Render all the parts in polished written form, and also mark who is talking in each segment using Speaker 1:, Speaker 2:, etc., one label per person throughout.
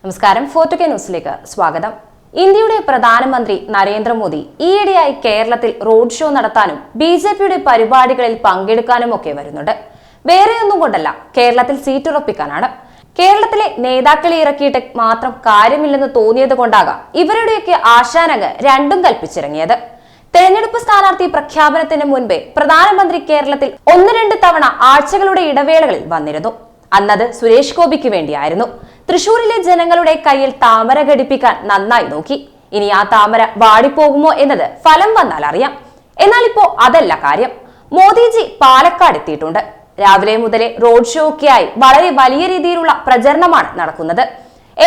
Speaker 1: നമസ്കാരം, 4K ന്യൂസിലേക്ക് സ്വാഗതം. ഇന്ത്യയുടെ പ്രധാനമന്ത്രി നരേന്ദ്രമോദി ഈയിടെയായി കേരളത്തിൽ റോഡ് ഷോ നടത്താനും ബിജെപിയുടെ പരിപാടികളിൽ പങ്കെടുക്കാനുമൊക്കെ വരുന്നുണ്ട്. വേറെയൊന്നും കൊണ്ടല്ല, കേരളത്തിൽ സീറ്റ് ഉറപ്പിക്കാനാണ്. കേരളത്തിലെ നേതാക്കളെ ഇറക്കിയിട്ട് മാത്രം കാര്യമില്ലെന്ന് തോന്നിയത് കൊണ്ടാകാം ഇവരുടെയൊക്കെ ആശാനങ്ങ് രണ്ടും കൽപ്പിച്ചിറങ്ങിയത്. തെരഞ്ഞെടുപ്പ് സ്ഥാനാർത്ഥി പ്രഖ്യാപനത്തിന് മുൻപേ പ്രധാനമന്ത്രി കേരളത്തിൽ 1-2 തവണ ആഴ്ചകളുടെ ഇടവേളകളിൽ വന്നിരുന്നു. അന്നത് സുരേഷ് ഗോപിക്ക് വേണ്ടിയായിരുന്നു. തൃശൂരിലെ ജനങ്ങളുടെ കയ്യിൽ താമര ഘടിപ്പിക്കാൻ നന്നായി നോക്കി. ഇനി ആ താമര വാടിപ്പോകുമോ എന്നത് ഫലം വന്നാൽ അറിയാം. എന്നാൽ ഇപ്പോ അതല്ല കാര്യം. മോദിജി പാലക്കാട് എത്തിയിട്ടുണ്ട്. രാവിലെ മുതലേ റോഡ് ഷോ ഒക്കെയായി വളരെ വലിയ രീതിയിലുള്ള പ്രചരണമാണ് നടക്കുന്നത്.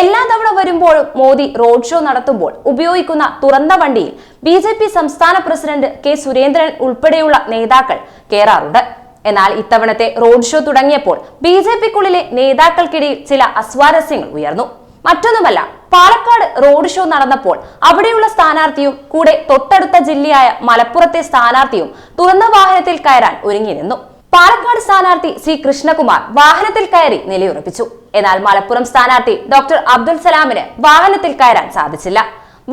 Speaker 1: എല്ലാ തവണ വരുമ്പോഴും മോദി റോഡ് ഷോ നടത്തുമ്പോൾ ഉപയോഗിക്കുന്ന തുറന്ന വണ്ടിയിൽ ബിജെപി സംസ്ഥാന പ്രസിഡന്റ് കെ സുരേന്ദ്രൻ ഉൾപ്പെടെയുള്ള നേതാക്കൾ കയറാറുണ്ട്. എന്നാൽ ഇത്തവണത്തെ റോഡ് ഷോ തുടങ്ങിയപ്പോൾ ബിജെപിക്കുള്ളിലെ നേതാക്കൾക്കിടയിൽ ചില അസ്വാരസ്യങ്ങൾ ഉയർന്നു. മറ്റൊന്നുമല്ല, പാലക്കാട് റോഡ് ഷോ നടന്നപ്പോൾ അവിടെയുള്ള സ്ഥാനാർത്ഥിയും കൂടെ തൊട്ടടുത്ത ജില്ലയായ മലപ്പുറത്തെ സ്ഥാനാർത്ഥിയും തുറന്ന വാഹനത്തിൽ കയറാൻ ഒരുങ്ങി നിന്നു. പാലക്കാട് സ്ഥാനാർത്ഥി സി കൃഷ്ണകുമാർ വാഹനത്തിൽ കയറി നിലയുറപ്പിച്ചു. എന്നാൽ മലപ്പുറം സ്ഥാനാർത്ഥി ഡോക്ടർ അബ്ദുൽ സലാമിന് വാഹനത്തിൽ കയറാൻ സാധിച്ചില്ല.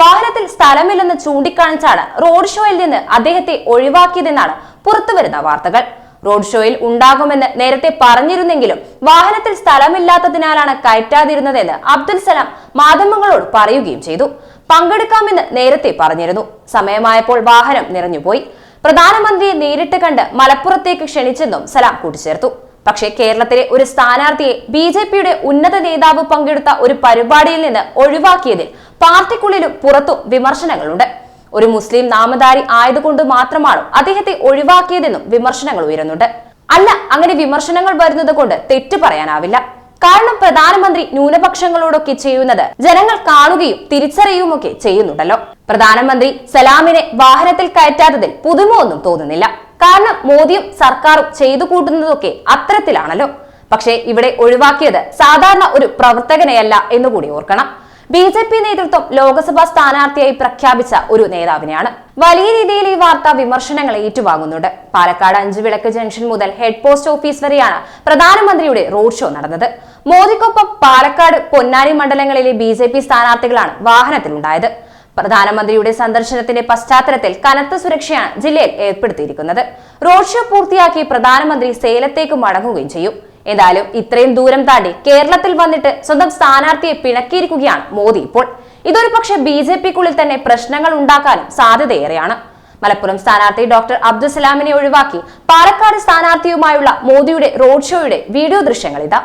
Speaker 1: വാഹനത്തിൽ സ്ഥലമില്ലെന്ന് ചൂണ്ടിക്കാണിച്ചാണ് റോഡ് ഷോയിൽ നിന്ന് അദ്ദേഹത്തെ ഒഴിവാക്കിയതെന്നാണ് പുറത്തുവരുന്ന വാർത്തകൾ. റോഡ് ഷോയിൽ ഉണ്ടാകുമെന്ന് നേരത്തെ പറഞ്ഞിരുന്നെങ്കിലും വാഹനത്തിൽ സ്ഥലമില്ലാത്തതിനാലാണ് കയറ്റാതിരുന്നതെന്ന് അബ്ദുൽ സലാം മാധ്യമങ്ങളോട് പറയുകയും ചെയ്തു. പങ്കെടുക്കാമെന്ന് നേരത്തെ പറഞ്ഞിരുന്നു. സമയമായപ്പോൾ വാഹനം നിറഞ്ഞുപോയി. പ്രധാനമന്ത്രിയെ നേരിട്ട് കണ്ട് മലപ്പുറത്തേക്ക് ക്ഷണിച്ചെന്നും സലാം കൂട്ടിച്ചേർത്തു. പക്ഷേ കേരളത്തിലെ ഒരു സ്ഥാനാർത്ഥിയെ ബിജെപിയുടെ ഉന്നത നേതാവ് പങ്കെടുത്ത ഒരു പരിപാടിയിൽ നിന്ന് ഒഴിവാക്കിയതിൽ പാർട്ടിക്കുള്ളിലും പുറത്തും വിമർശനങ്ങളുണ്ട്. ഒരു മുസ്ലിം നാമധാരി ആയതുകൊണ്ട് മാത്രമാണ് അദ്ദേഹത്തെ ഒഴിവാക്കിയതെന്നും വിമർശനങ്ങൾ ഉയരുന്നുണ്ട്. അല്ല, അങ്ങനെ വിമർശനങ്ങൾ വരുന്നത് കൊണ്ട് തെറ്റു പറയാനാവില്ല. കാരണം പ്രധാനമന്ത്രി ന്യൂനപക്ഷങ്ങളോടൊക്കെ ചെയ്യുന്നത് ജനങ്ങൾ കാണുകയും തിരിച്ചറിയുകയുമൊക്കെ ചെയ്യുന്നുണ്ടല്ലോ. പ്രധാനമന്ത്രി സലാമിനെ വാഹനത്തിൽ കയറ്റാത്തതിൽ പുതുമ ഒന്നും തോന്നുന്നില്ല. കാരണം മോദിയും സർക്കാരും ചെയ്തു കൂട്ടുന്നതൊക്കെ അത്തരത്തിലാണല്ലോ. പക്ഷേ ഇവിടെ ഒഴിവാക്കിയത് സാധാരണ ഒരു പ്രവർത്തകനെയല്ല എന്നുകൂടി ഓർക്കണം. ബിജെപി നേതൃത്വം ലോക്സഭാ സ്ഥാനാർത്ഥിയായി പ്രഖ്യാപിച്ച ഒരു നേതാവിനെയാണ്. വലിയ രീതിയിൽ ഈ വാർത്ത വിമർശനങ്ങൾ ഏറ്റുവാങ്ങുന്നുണ്ട്. പാലക്കാട് 5 വിളക്ക് ജംഗ്ഷൻ മുതൽ ഹെഡ് പോസ്റ്റ് ഓഫീസ് വരെയാണ് പ്രധാനമന്ത്രിയുടെ റോഡ് ഷോ നടന്നത്. മോദിക്കൊപ്പം പാലക്കാട്, പൊന്നാനി മണ്ഡലങ്ങളിലെ ബിജെപി സ്ഥാനാർത്ഥികളാണ് വാഹനത്തിലുണ്ടായത്. പ്രധാനമന്ത്രിയുടെ സന്ദർശനത്തിന്റെ പശ്ചാത്തലത്തിൽ കനത്ത സുരക്ഷയാണ് ജില്ലയിൽ ഏർപ്പെടുത്തിയിരിക്കുന്നത്. റോഡ് ഷോ പൂർത്തിയാക്കി പ്രധാനമന്ത്രി സേലത്തേക്ക് മടങ്ങുകയും ചെയ്യും. എന്തായാലും ഇത്രയും ദൂരം താണ്ടി കേരളത്തിൽ വന്നിട്ട് സ്വന്തം സ്ഥാനാർത്ഥിയെ പിണക്കിയിരിക്കുകയാണ് മോദി ഇപ്പോൾ. ഇതൊരു പക്ഷേ ബിജെപിക്കുള്ളിൽ തന്നെ പ്രശ്നങ്ങൾ ഉണ്ടാക്കാനും സാധ്യതയേറെയാണ്. മലപ്പുറം സ്ഥാനാർത്ഥി ഡോക്ടർ അബ്ദുൽ സലാമിനെ ഒഴിവാക്കി പാലക്കാട് സ്ഥാനാർത്ഥിയുമായുള്ള മോദിയുടെ റോഡ് ഷോയുടെ വീഡിയോ ദൃശ്യങ്ങൾ ഇതാ.